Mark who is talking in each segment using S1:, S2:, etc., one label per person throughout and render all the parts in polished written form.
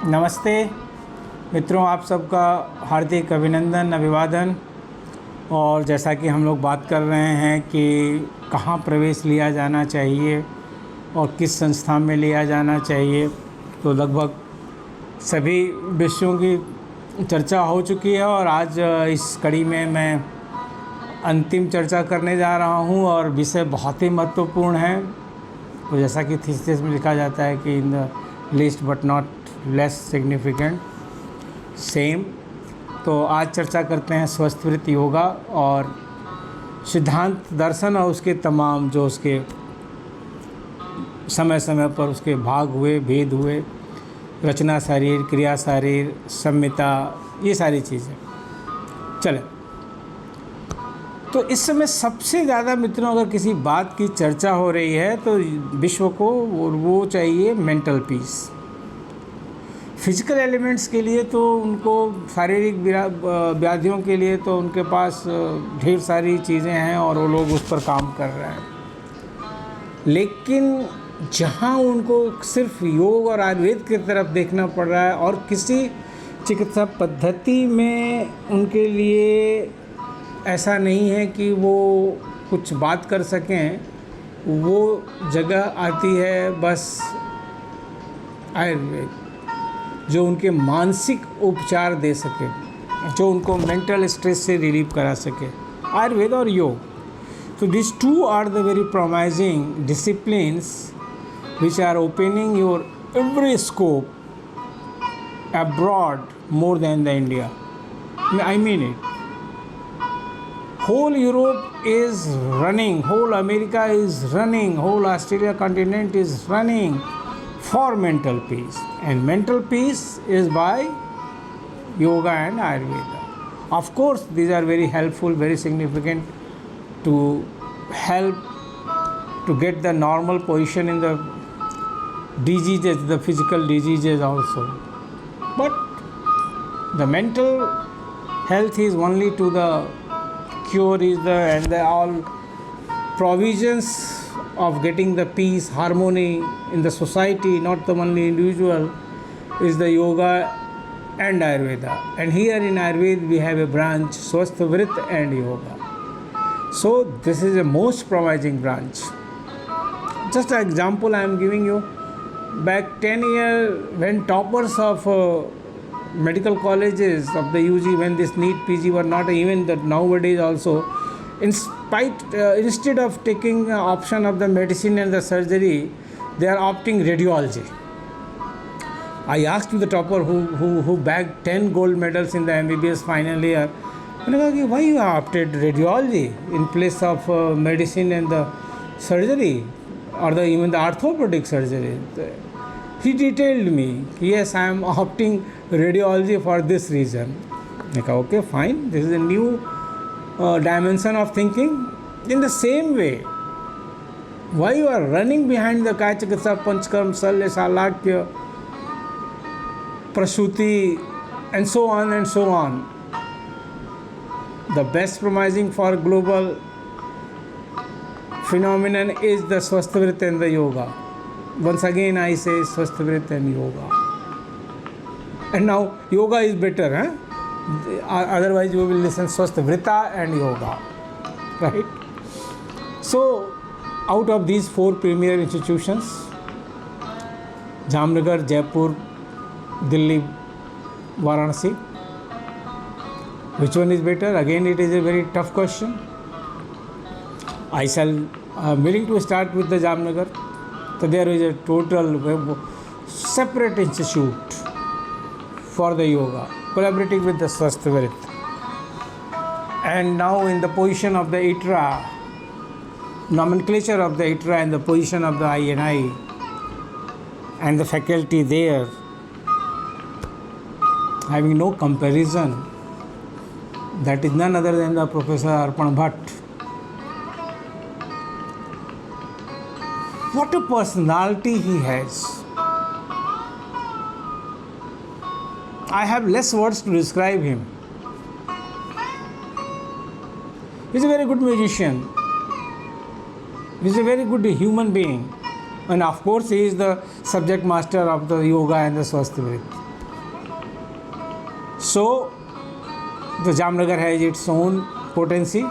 S1: नमस्ते मित्रों, आप सबका हार्दिक अभिनंदन, अभिवादन। और जैसा कि हम लोग बात कर रहे हैं कि कहाँ प्रवेश लिया जाना चाहिए और किस संस्था में लिया जाना चाहिए, तो लगभग सभी विषयों की चर्चा हो चुकी है। और आज इस कड़ी में मैं अंतिम चर्चा करने जा रहा हूँ और विषय बहुत ही महत्वपूर्ण है। तो जैसा कि थीसिस में लिखा जाता है कि in the least but not less significant same. तो आज चर्चा करते हैं स्वस्थवृत्त योगा और सिद्धांत दर्शन और उसके तमाम जो उसके समय समय पर उसके भाग हुए, भेद हुए, रचना शरीर, क्रिया शरीर, संहिता, ये सारी चीज़ें। चलें, तो इस समय सबसे ज़्यादा मित्रों अगर किसी बात की चर्चा हो रही है तो विश्व को वो चाहिए मेंटल पीस। फिजिकल एलिमेंट्स के लिए तो उनको, शारीरिक व्याधियों के लिए तो उनके पास ढेर सारी चीज़ें हैं और वो लोग उस पर काम कर रहे हैं। लेकिन जहाँ उनको सिर्फ योग और आयुर्वेद की तरफ देखना पड़ रहा है और किसी चिकित्सा पद्धति में उनके लिए ऐसा नहीं है कि वो कुछ बात कर सकें, वो जगह आती है बस आयुर्वेद, जो उनके मानसिक उपचार दे सके, जो उनको मेंटल स्ट्रेस से रिलीव करा सके, आयुर्वेद और योग। तो this two are the very promising disciplines which are opening your every scope abroad more than the India. I mean it. Whole Europe is running, whole America is running, whole Australia continent is running for mental peace. And mental peace is by yoga and Ayurveda. Of course, these are very helpful, very significant to help to get the normal position in the diseases, the physical diseases also. But the mental health is only to the cure is the and the all provisions of getting the peace, harmony in the society, not the only individual, is the yoga and Ayurveda. And here in Ayurveda we have a branch, Swasthvrit and Yoga. So this is a most promising branch. Just an example I am giving you. Back 10 years, when toppers of medical colleges of the UG, when this NEET PG were not even that nowadays also, instead of taking the option of the medicine and the surgery, they are opting radiology. I asked the topper who bagged 10 gold medals in the MBBS final year, why you opted radiology in place of medicine and the surgery, or even the orthopedic surgery? He detailed me, yes, I am opting radiology for this reason. Okay, fine, this is a new dimension of thinking. In the same way, why you are running behind the Kaya Chikitsa, Panchkarma, Salya, Shalakya, Prasuti, and so on and so on. The best promising for global phenomenon is the Swasthvrit and the yoga. Once again I say Swasthvrit and yoga. And now yoga is better, otherwise you will listen Swasthavrita and yoga, right? So out of these 4 premier institutions, Jamnagar, Jaipur, Delhi, Varanasi, which one is better? Again, it is a very tough question. I'm willing to start with the Jamnagar. So there is a total separate institute for the yoga, collaborating with the Swasthvrit. And now in the position of the ITRA, nomenclature of the ITRA and the position of the INI and the faculty there, having no comparison, that is none other than the Professor Arpan Bhatt. What a personality he has. I have less words to describe him. He's a very good musician. He's a very good human being. And of course, he is the subject master of the yoga and the Swasthvrit. So the Jamnagar has its own potency.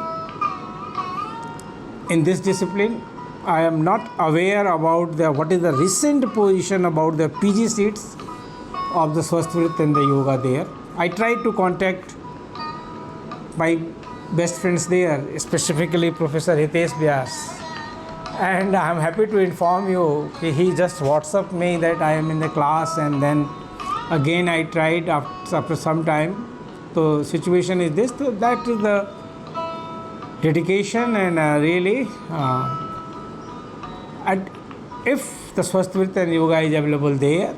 S1: In this discipline, I am not aware about what is the recent position about the PG seats of the Swasthvrit and the yoga there. I tried to contact my best friends there, specifically Professor Hitesh Vyas, and I am happy to inform you he just WhatsApped me that I am in the class, and then again I tried after some time. So situation is this, so that is the dedication and really and if the Swasthvrit and yoga is available there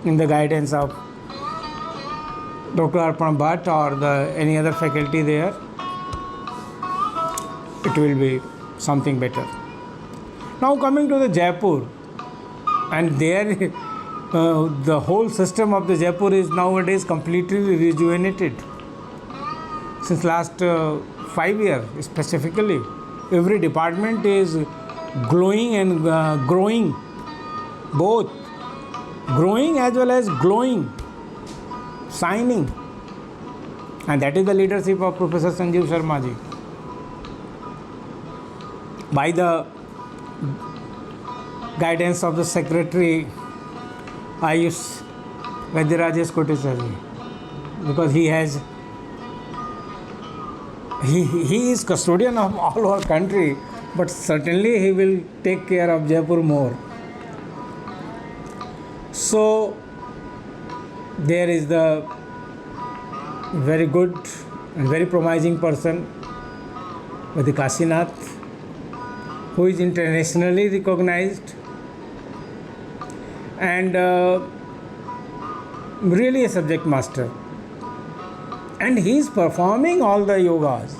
S1: in the guidance of Dr. Arpan Bhatt or any other faculty there, it will be something better. Now coming to the Jaipur, and there the whole system of the Jaipur is nowadays completely rejuvenated. Since last 5 years specifically, every department is glowing and growing, both growing as well as glowing, shining, and that is the leadership of Professor Sanjeev Sharma ji. By the guidance of the Secretary Ayush Vaidya Kotecha ji, because he is custodian of all our country, but certainly he will take care of Jaipur more. So there is the very good and very promising person, Vaidy Kasinath, who is internationally recognized and really a subject master. And he is performing all the yogas,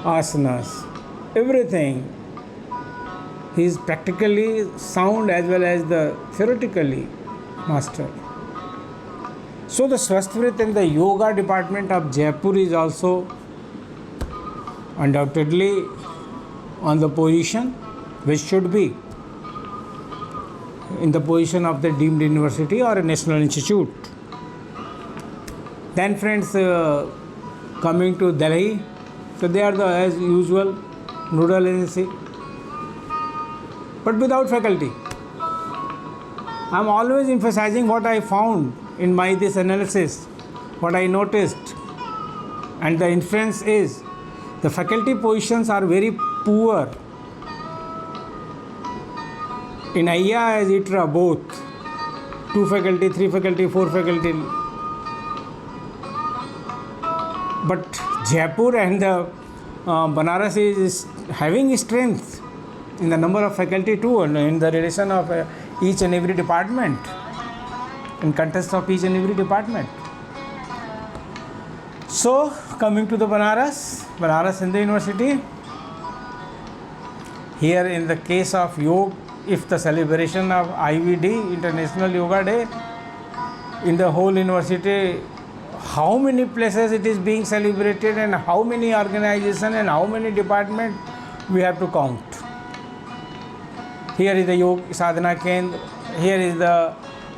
S1: asanas, everything. He is practically sound as well as the theoretically master. So the Swasthvrit and the yoga department of Jaipur is also undoubtedly on the position which should be in the position of the deemed university or a national institute. Then friends, coming to Delhi, so they are as usual nodal agency, but without faculty. I am always emphasizing what I found in this analysis, what I noticed, and the inference is the faculty positions are very poor in IA as ITRA both, 2 faculty, 3 faculty, 4 faculty. But Jaipur and Banaras is having strength in the number of faculty too, and in the relation of each and every department, in context of each and every department. So coming to the Banaras Hindu University, here in the case of yoga, if the celebration of IVD, International Yoga Day, in the whole university, how many places it is being celebrated and how many organizations and how many departments we have to count. Here is the Yoga Sadhana Kendra, here is the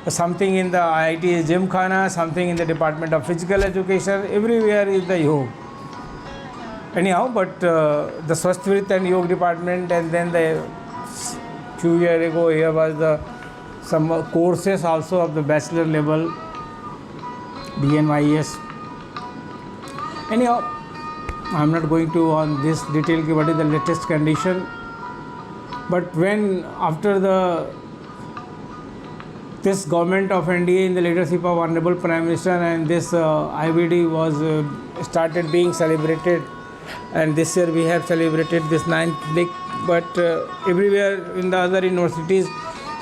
S1: something in the IIT Gymkhana, something in the Department of Physical Education, everywhere is the yoga. Anyhow, but the Swasthvrit and Yoga department, and then the few years ago here was some courses also of the bachelor level, BNYS. Anyhow, I am not going to on this detail what is the latest condition, but when after this government of NDA in the leadership of Honorable Prime Minister and this IVD was started being celebrated, and this year we have celebrated this 9th day, but everywhere in the other universities,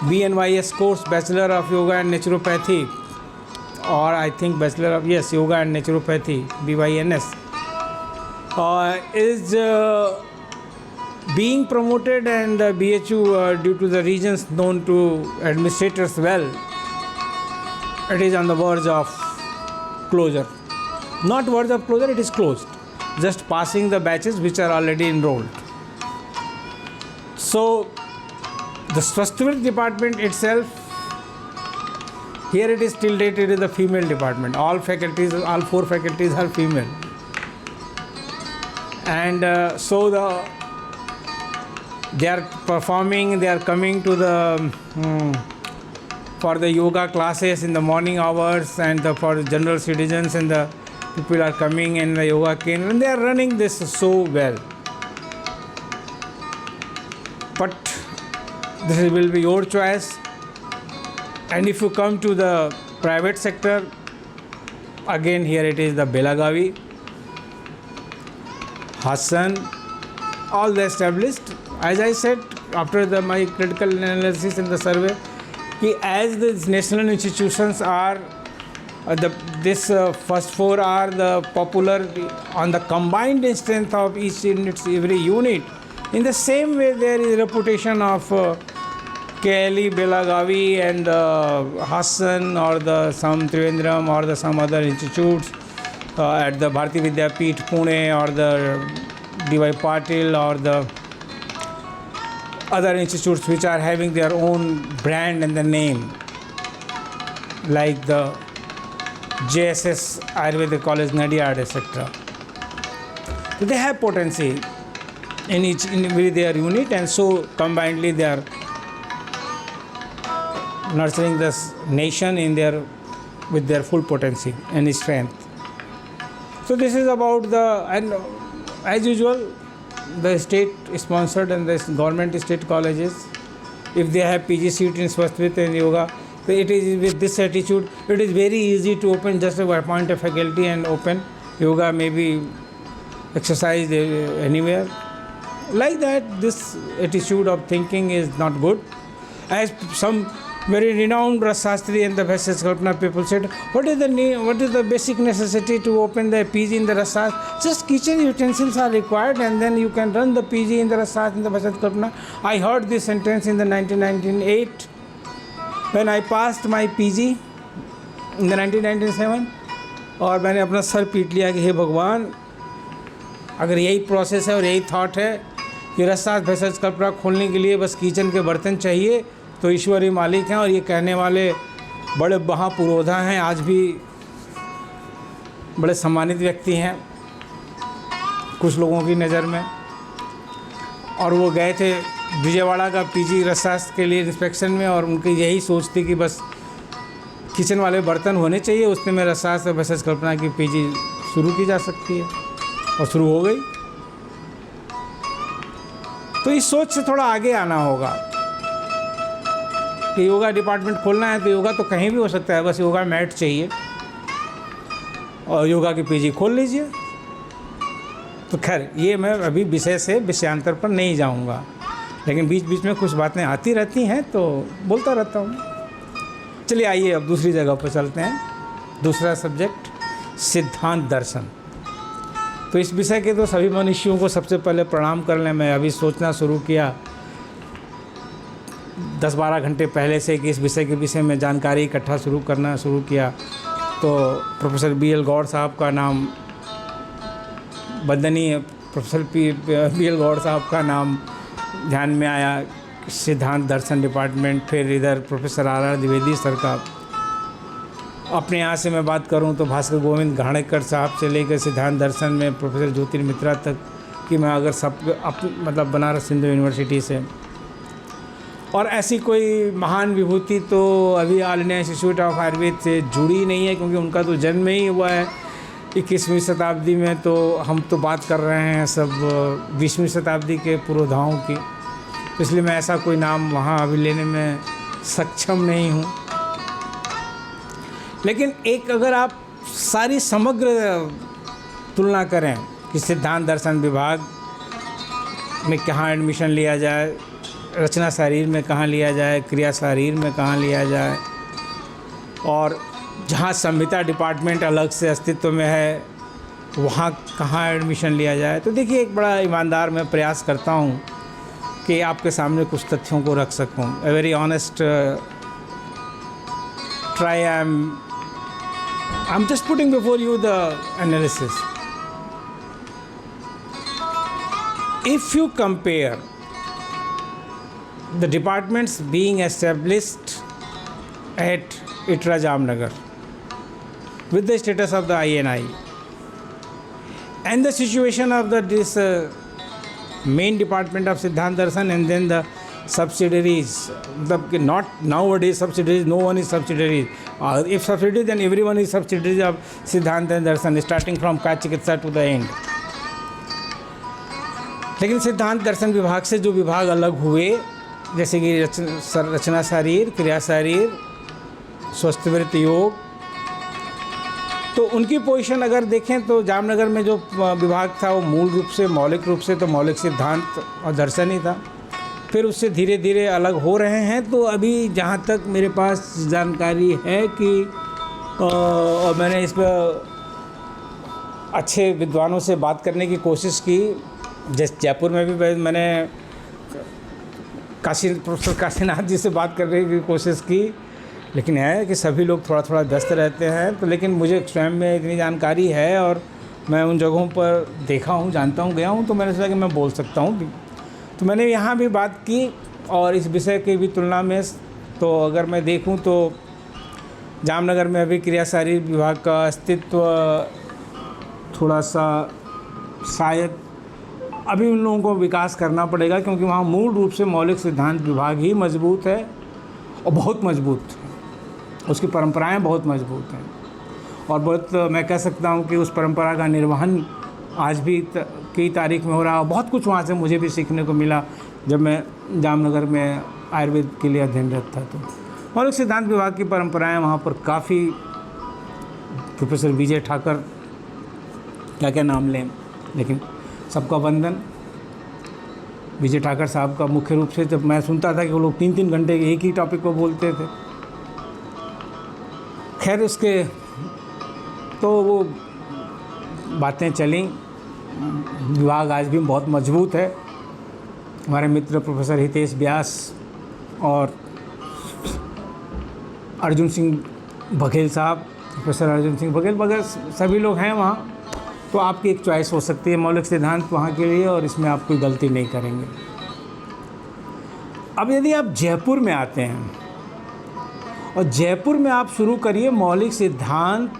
S1: BNYS course, Bachelor of Yoga and Naturopathy, or I think Bachelor of Yoga and Naturopathy, BYNS, is being promoted, and BHU due to the reasons known to administrators well, it is on the verge of closure. Not verge of closure, it is closed, just passing the batches which are already enrolled. So the Swasthvrit department itself Here it is tilted, it is the female department. All faculties, all 4 faculties are female. And they are performing, they are coming to the for the yoga classes in the morning hours, and for the general citizens, and the people are coming in the yoga cane, and they are running this so well. But this will be your choice. And if you come to the private sector, again here it is the Belagavi, Hassan, all the established. As I said, after my critical analysis in the survey, as the national institutions are, this first 4 are the popular on the combined strength of each in its every unit. In the same way, there is reputation of KLE, Belagavi, and Hassan, or the some Trivandrum, or the some other institutes at the Bharati Vidyapeeth, Pune, or the D.Y. Patil, or the other institutes which are having their own brand and the name, like the JSS Ayurvedic College, Nadiad, etc. So they have potency in with their unit, and so combinedly they are nurturing this nation with their full potency and strength. So this is about and as usual, the state sponsored and the government state colleges, if they have PG seat in Swasthvit and yoga, so it is with this attitude, it is very easy to open, just appoint a faculty and open yoga, maybe exercise anywhere. Like that, this attitude of thinking is not good. As some very renowned Rasastri and the Vaishya Kalpana people said, what is the basic necessity to open the PG in the Rasas? Just kitchen utensils are required, and then you can run the PG in the Rasas in the Vaishya Kalpana. I heard this sentence in the 1998 when I passed my PG in the 1997, और मैंने अपना sir पीट लिया कि हे भगवान, अगर यही process है और यही थॉट है कि रसास भैंस कल्पना खोलने के लिए बस किचन के बर्तन चाहिए, तो ईश्वर ही मालिक हैं, और ये कहने वाले बड़े महापुरोधा हैं, आज भी बड़े सम्मानित व्यक्ति हैं कुछ लोगों की नज़र में। और वो गए थे विजयवाड़ा का पीजी रसास के लिए इंस्पेक्शन में, और उनकी यही सोच थी कि बस किचन वाले बर्तन होने चाहिए, उसमें में रसास और भैंस कल्पना की पीजी शुरू की जा सकती है, और शुरू हो गई। तो इस सोच से थोड़ा आगे आना होगा कि योगा डिपार्टमेंट खोलना है तो योगा तो कहीं भी हो सकता है, बस योगा मैट चाहिए और योगा की पीजी खोल लीजिए। तो खैर, ये मैं अभी विषय से विषयांतर पर नहीं जाऊंगा, लेकिन बीच बीच में कुछ बातें आती रहती हैं तो बोलता रहता हूँ। चलिए आइए अब दूसरी जगह पर चलते हैं। दूसरा सब्जेक्ट, सिद्धांत दर्शन। तो इस विषय के तो सभी मनुष्यों को सबसे पहले प्रणाम कर लें। मैं अभी सोचना शुरू किया 10-12 घंटे पहले से कि इस विषय के विषय में जानकारी इकट्ठा करना शुरू किया, तो प्रोफेसर BL गौड़ साहब का नाम, वंदनीय प्रोफेसर BL गौड़ साहब का नाम ध्यान में आया, सिद्धांत दर्शन डिपार्टमेंट। फिर इधर प्रोफेसर RR द्विवेदी सर का। अपने यहाँ से मैं बात करूँ तो भास्कर गोविंद घाणेकर साहब से लेकर सिद्धांत दर्शन में प्रोफेसर ज्योतिर्मित्रा तक कि मैं अगर सब मतलब बनारस हिंदू यूनिवर्सिटी से, और ऐसी कोई महान विभूति तो अभी all India institute of Ayurveda से जुड़ी नहीं है, क्योंकि उनका तो जन्म ही हुआ है 21वीं शताब्दी में। तो हम तो बात कर रहे हैं सब 20वीं शताब्दी के पुरोधाओं की, इसलिए मैं ऐसा कोई नाम वहाँ अभी लेने में सक्षम नहीं हूँ। लेकिन एक अगर आप सारी समग्र तुलना करें कि सिद्धांत दर्शन विभाग में कहाँ एडमिशन लिया जाए, रचना शरीर में कहाँ लिया जाए, क्रिया शरीर में कहाँ लिया जाए, और जहाँ संहिता डिपार्टमेंट अलग से अस्तित्व में है वहाँ कहाँ एडमिशन लिया जाए, तो देखिए एक बड़ा ईमानदार मैं प्रयास करता हूँ कि आपके सामने कुछ तथ्यों को रख सकूँ। A very honest try. I'm just putting before you the analysis. If you compare the departments being established at ITRA Jamnagar with the status of the INI and the situation of this main department of Siddhant Darshan and then the subsidiaries. Not nowadays subsidiaries, no one is subsidiary. If subsidiary, then everyone is subsidiary of Siddhant and Darshan, starting from Kaj Chikitsa to the end. लेकिन सिद्धांत दर्शन विभाग से जो विभाग अलग हुए, जैसे कि रचना शारीर, क्रिया शारीर, स्वस्थवृत्त योग, तो उनकी पोजीशन अगर देखें तो जामनगर में जो विभाग था वो मूल रूप से मौलिक रूप से तो मौलिक सिद्धांत और दर्शन ही था। फिर उससे धीरे धीरे अलग हो रहे हैं। तो अभी जहाँ तक मेरे पास जानकारी है कि और मैंने इस पर अच्छे विद्वानों से बात करने की कोशिश की, जैसे जयपुर में भी मैंने प्रोफेसर काशीनाथ जी से बात करने की कोशिश की, लेकिन है कि सभी लोग थोड़ा थोड़ा व्यस्त रहते हैं। तो लेकिन मुझे स्वयं में इतनी जानकारी है और मैं उन जगहों पर देखा हूँ, जानता हूँ, गया हूँ, तो मैंने सोचा कि मैं बोल सकता हूँ भी। तो मैंने यहाँ भी बात की और इस विषय की भी तुलना में तो अगर मैं देखूँ तो जामनगर में अभी क्रिया शारीर विभाग का अस्तित्व थोड़ा सा शायद अभी उन लोगों को विकास करना पड़ेगा, क्योंकि वहाँ मूल रूप से मौलिक सिद्धांत विभाग ही मजबूत है और बहुत मजबूत है, उसकी परंपराएं बहुत मजबूत हैं और बहुत मैं कह सकता हूँ कि उस परंपरा का निर्वहन आज भी की तारीख में हो रहा है। बहुत कुछ वहाँ से मुझे भी सीखने को मिला जब मैं जामनगर में आयुर्वेद के लिए अध्ययनरत था। तो मौलिक सिद्धांत विभाग की परंपराएं वहाँ पर काफ़ी, प्रोफेसर विजय ठाकर, क्या क्या नाम लें, लेकिन सबका वंदन, विजय ठाकर साहब का मुख्य रूप से जब मैं सुनता था कि वो लोग 3-3 घंटे एक ही टॉपिक को बोलते थे। खैर उसके तो वो बातें चलीं, विभाग आज भी बहुत मजबूत है। हमारे मित्र प्रोफेसर हितेश व्यास और अर्जुन सिंह बघेल साहब, प्रोफेसर अर्जुन सिंह बघेल वगैरह सभी लोग हैं वहाँ। तो आपकी एक चॉइस हो सकती है मौलिक सिद्धांत वहाँ के लिए और इसमें आप कोई गलती नहीं करेंगे। अब यदि आप जयपुर में आते हैं और जयपुर में आप शुरू करिए मौलिक सिद्धांत,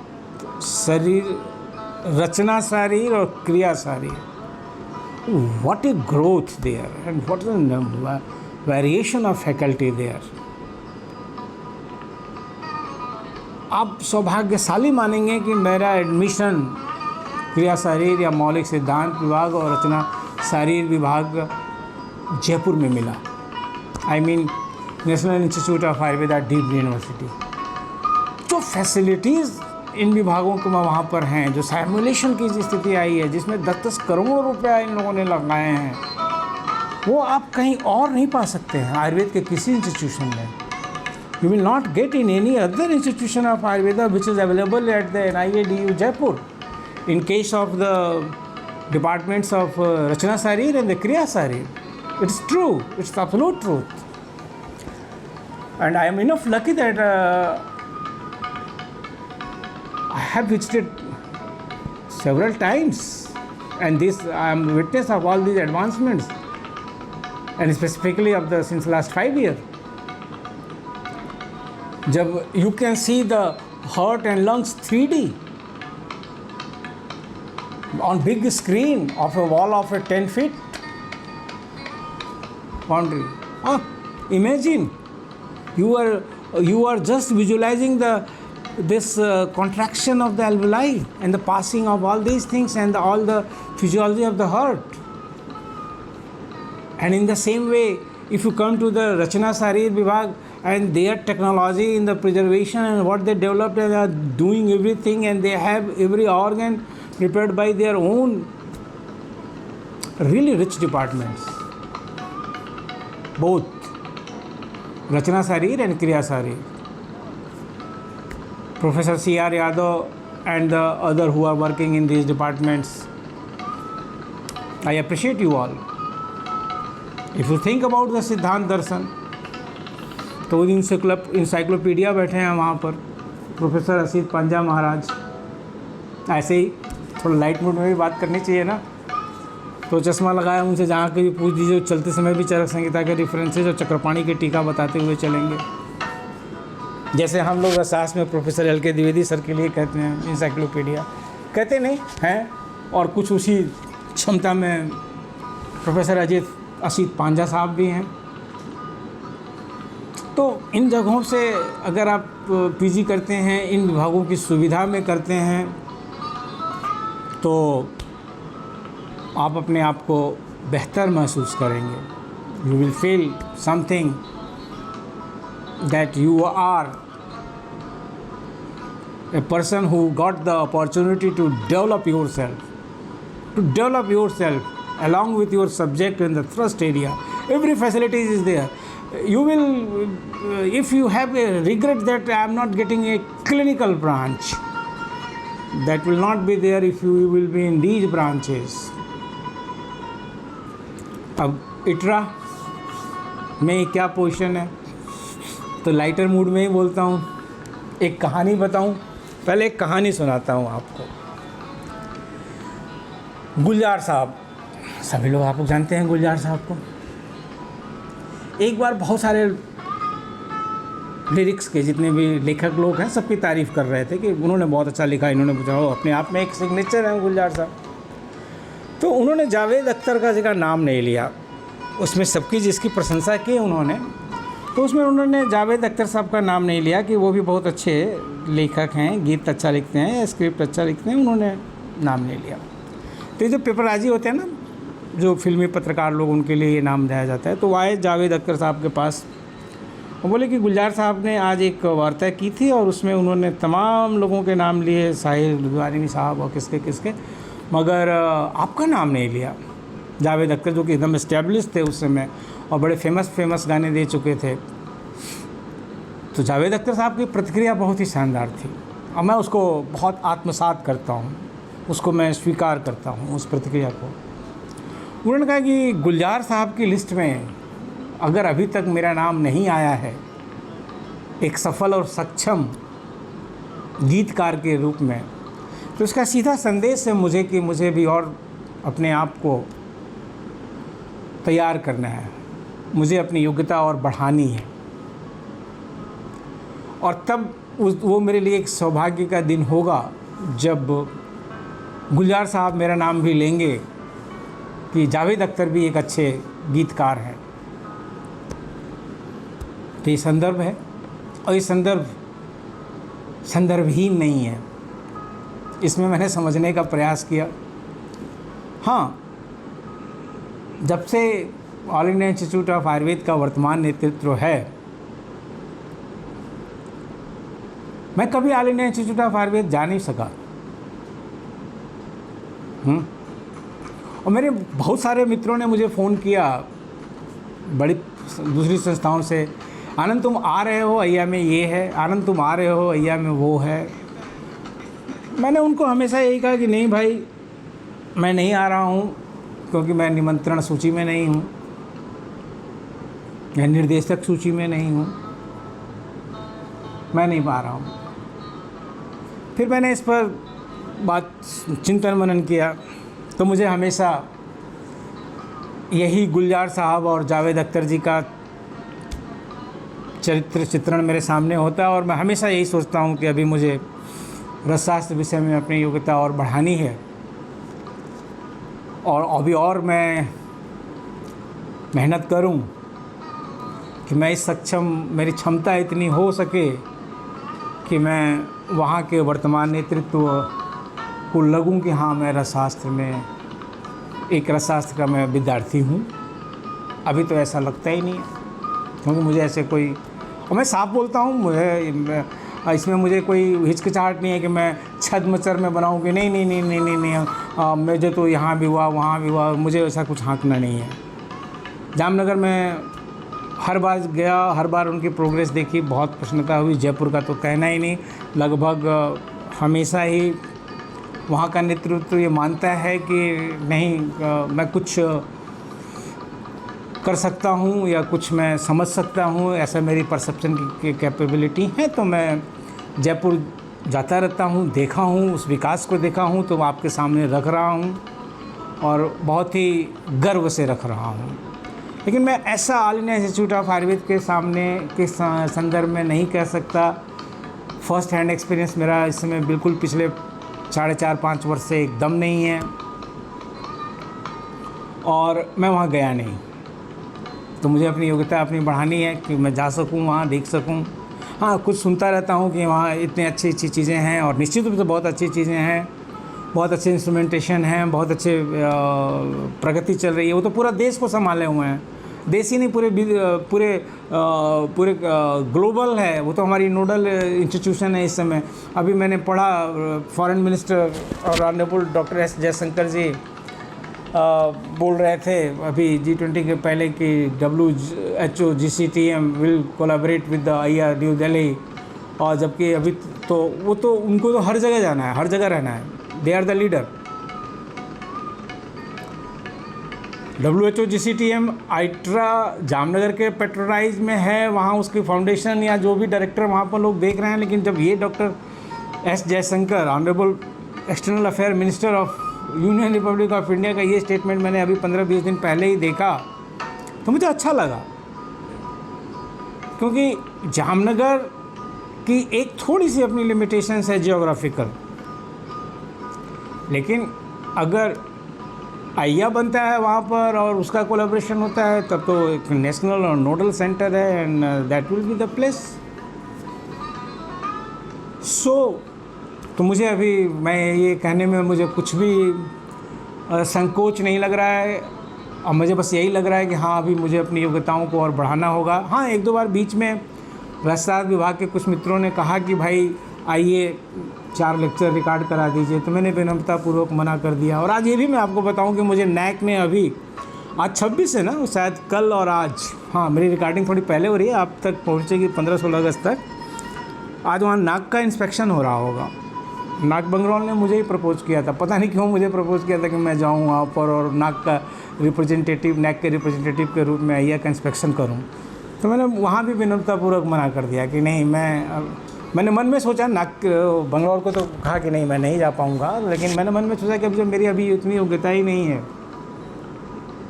S1: शरीर, रचना शारीर और क्रिया शारीर, what a growth there and what is variation of faculty there. आप सौभाग्यशाली मानेंगे कि मेरा एडमिशन क्रिया शारीर या मौलिक सिद्धांत विभाग और रचना शारीर विभाग जयपुर में मिला। I mean national institute of Ayurveda, deemed university. जो फैसिलिटीज़ इन विभागों के वहाँ पर हैं, जो सिमुलेशन की स्थिति आई है जिसमें 10-10 करोड़ रुपया इन लोगों ने लगाए हैं, वो आप कहीं और नहीं पा सकते हैं आयुर्वेद के किसी इंस्टीट्यूशन में। You will not get in any other institution of Ayurveda which is available at the NIADU Jaipur in case of the departments of Rachana Sharir and the Kriya Sharir. It's true, it's the absolute truth. And I am enough lucky that I have visited several times, and this I am witness of all these advancements, and specifically of the since last 5 years. जब you can see the heart and lungs 3D on big screen of a wall of a 10 feet boundary. Imagine you are just visualizing this contraction of the alveoli and the passing of all these things and all the physiology of the heart. And in the same way, if you come to the Rachana Sharir Vibhag and their technology in the preservation and what they developed, and they are doing everything and they have every organ prepared by their own really rich departments, both Rachana Sharir and Kriya Sharir. Professor C.R. Yadav and the other who are working in these departments, I appreciate you all. If you think about the Siddhant Darshan, तो encyclopedia बैठे हैं वहाँ पर professor Asit Panja महाराज। ऐसे ही थोड़ा light mood में भी बात करनी चाहिए ना, तो चश्मा लगाया उनसे जहाँ के भी पूछ दीजिए, चलते समय भी चरक संहिता के रेफरेंसेज और चक्रपाणी की टीका बताते हुए चलेंगे। जैसे हम लोग रसास में प्रोफेसर एल के द्विवेदी सर के लिए कहते हैं इंसाइक्लोपीडिया, कहते नहीं हैं, और कुछ उसी क्षमता में प्रोफेसर असित पांजा साहब भी हैं। तो इन जगहों से अगर आप पीजी करते हैं, इन विभागों की सुविधा में करते हैं, तो आप अपने आप को बेहतर महसूस करेंगे। You will feel something that you are a person who got the opportunity to develop yourself along with your subject in the thrust area. Every facility is there. You will, if you have a regret that I am not getting a clinical branch, that will not be there if you will be in these branches. अब इटरा में क्या position है, तो lighter mood में ही बोलता हूँ। एक कहानी बताऊँ, पहले एक कहानी सुनाता हूँ आपको। गुलजार साहब, सभी लोग आप लोग जानते हैं गुलजार साहब को। एक बार बहुत सारे लिरिक्स के जितने भी लेखक लोग हैं सबकी तारीफ़ कर रहे थे कि उन्होंने बहुत अच्छा लिखा, इन्होंने पूछा, हो अपने आप में एक सिग्नेचर है गुलजार साहब। तो उन्होंने जावेद अख्तर का जगह नाम नहीं लिया, उसमें सबकी जिसकी प्रशंसा की उन्होंने, तो उसमें उन्होंने जावेद अख्तर साहब का नाम नहीं लिया कि वो भी बहुत अच्छे लेखक हैं, गीत अच्छा लिखते हैं, स्क्रिप्ट अच्छा लिखते हैं, उन्होंने नाम नहीं लिया। तो ये जो पेपरबाजी होते हैं ना, जो फिल्मी पत्रकार लोग, उनके लिए ये नाम दिया जाता है। तो वो आए जावेद अख्तर साहब के पास, वो बोले कि गुलजार साहब ने आज एक वार्ता की थी और उसमें उन्होंने तमाम लोगों के नाम लिए, साहिर लुधियानवी साहब और किसके किसके, मगर आपका नाम नहीं लिया। जावेद अख्तर जो कि एकदम इस्टेब्लिश थे उस समय और बड़े फेमस गाने दे चुके थे। तो जावेद अख्तर साहब की प्रतिक्रिया बहुत ही शानदार थी और मैं उसको बहुत आत्मसात करता हूँ, उसको मैं स्वीकार करता हूँ उस प्रतिक्रिया को। उन्होंने कहा कि गुलजार साहब की लिस्ट में अगर अभी तक मेरा नाम नहीं आया है एक सफल और सक्षम गीतकार के रूप में, तो इसका सीधा संदेश है मुझे कि मुझे भी और अपने आप को तैयार करना है, मुझे अपनी योग्यता और बढ़ानी है। और तब वो मेरे लिए एक सौभाग्य का दिन होगा जब गुलजार साहब मेरा नाम भी लेंगे कि जावेद अख्तर भी एक अच्छे गीतकार हैं। तो ये संदर्भ है और ये संदर्भहीन नहीं है, इसमें मैंने समझने का प्रयास किया। हाँ, जब से all India institute of Ayurveda का वर्तमान नेतृत्व है, मैं कभी all India institute of Ayurveda जा नहीं सका। और मेरे बहुत सारे मित्रों ने मुझे फ़ोन किया बड़ी दूसरी संस्थाओं से, आनंद तुम आ रहे हो, अय्या में ये है, आनंद तुम आ रहे हो, अय्या में वो है। मैंने उनको हमेशा यही कहा कि नहीं भाई, मैं नहीं आ रहा हूँ क्योंकि मैं निमंत्रण सूची में नहीं हूँ या निर्देशक सूची में नहीं हूँ, मैं नहीं पा रहा हूँ। फिर मैंने इस पर बात चिंतन मनन किया तो मुझे हमेशा यही गुलजार साहब और जावेद अख्तर जी का चित्रण मेरे सामने होता है और मैं हमेशा यही सोचता हूँ कि अभी मुझे रसशास्त्र विषय में अपनी योग्यता और बढ़ानी है और अभी और मैं मेहनत करूं कि मैं इस सक्षम, मेरी क्षमता इतनी हो सके कि मैं वहाँ के वर्तमान नेतृत्व को लगूं कि हाँ, मैं रसशास्त्र में एक रसशास्त्र का मैं विद्यार्थी हूँ। अभी तो ऐसा लगता ही नहीं है क्योंकि मुझे ऐसे कोई, और मैं साफ बोलता हूँ, मुझे इसमें मुझे कोई हिचकिचाहट नहीं है कि मैं छद्मचर में बनाऊँ कि नहीं नहीं नहीं नहीं नहीं, नहीं मुझे तो यहाँ भी हुआ वहाँ भी हुआ, मुझे ऐसा कुछ हाँकना नहीं है। जामनगर में हर बार गया, हर बार उनकी प्रोग्रेस देखी, बहुत प्रसन्नता हुई। जयपुर का तो कहना ही नहीं, लगभग हमेशा ही वहाँ का नेतृत्व ये मानता है कि नहीं मैं कुछ कर सकता हूँ या कुछ मैं समझ सकता हूँ, ऐसा मेरी परसेप्शन की कैपेबिलिटी है। तो मैं जयपुर जाता रहता हूँ, देखा हूँ, उस विकास को देखा हूँ, तो आपके सामने रख रहा हूँ और बहुत ही गर्व से रख रहा हूँ। लेकिन मैं ऐसा all India institute of Ayurveda के सामने के संदर्भ में नहीं कह सकता। फर्स्ट हैंड एक्सपीरियंस मेरा इस समय बिल्कुल पिछले 4.5-5 वर्ष से एकदम नहीं है, और मैं वहाँ गया नहीं। तो मुझे अपनी योग्यता अपनी बढ़ानी है कि मैं जा सकूँ, वहाँ देख सकूँ। हाँ, कुछ सुनता रहता हूँ कि वहाँ इतनी अच्छी चीज़ें हैं, और निश्चित रूप से बहुत अच्छी चीज़ें हैं, बहुत अच्छे इंस्ट्रूमेंटेशन हैं, बहुत अच्छे प्रगति चल रही है। वो तो पूरा देश को संभाले हुए हैं, देश ही नहीं पूरे ग्लोबल है। वो तो हमारी नोडल इंस्टीट्यूशन है इस समय। अभी मैंने पढ़ा फॉरेन मिनिस्टर और ऑनरेबल डॉक्टर एस जयशंकर जी बोल रहे थे अभी G20 के पहले कि WHO GCTM will collaborate with the IR new Delhi, और जबकि अभी तो वो तो उनको तो हर जगह जाना है, हर जगह रहना है। They are the leader. WHO GCTM ITRA Jamnagar के पेट्रोनाइज में है, वहाँ उसकी फाउंडेशन या जो भी डायरेक्टर वहाँ पर लोग देख रहे हैं। लेकिन जब ये doctor S Jaishankar honourable external affair minister of union Republic of India का ये स्टेटमेंट मैंने अभी 15-20 दिन पहले ही देखा, तो मुझे अच्छा लगा। क्योंकि जामनगर की एक थोड़ी सी अपनी लिमिटेशंस है जियोग्राफिकल, लेकिन अगर आइया बनता है वहाँ पर और उसका कोलैबोरेशन होता है, तब तो एक नेशनल और नोडल सेंटर है, and that will be the place. तो मुझे अभी मैं ये कहने में मुझे कुछ भी संकोच नहीं लग रहा है, और मुझे बस यही लग रहा है कि हाँ, अभी मुझे अपनी योग्यताओं को और बढ़ाना होगा। हाँ, 1-2 बार बीच में रसायन विभाग के कुछ मित्रों ने कहा कि भाई आइए 4 लेक्चर रिकॉर्ड करा दीजिए, तो मैंने विनम्रतापूर्वक मना कर दिया। और आज ये भी मैं आपको बताऊं कि मुझे नैक ने अभी आज 26 है ना, शायद कल और आज, हाँ मेरी रिकॉर्डिंग थोड़ी पहले हो रही है, आप तक पहुंचेगी 15-16 अगस्त तक। आज वहाँ नाक का इंस्पेक्शन हो रहा होगा। नाक बंगरौल ने मुझे ही प्रपोज़ किया था, पता नहीं क्यों मुझे प्रपोज़ किया था कि मैं जाऊँ वहाँ पर और नाक का रिप्रेजेंटेटिव, नैक के रिप्रेजेंटेटिव के रूप में आइया का इंस्पेक्शन करूँ। तो मैंने वहाँ भी विनम्रतापूर्वक मना कर दिया कि नहीं, मैंने मन में सोचा, नाक बंगलौर को तो कहा कि नहीं मैं नहीं जा पाऊँगा, लेकिन मैंने मन में सोचा कि अब जब मेरी अभी इतनी योग्यता ही नहीं है,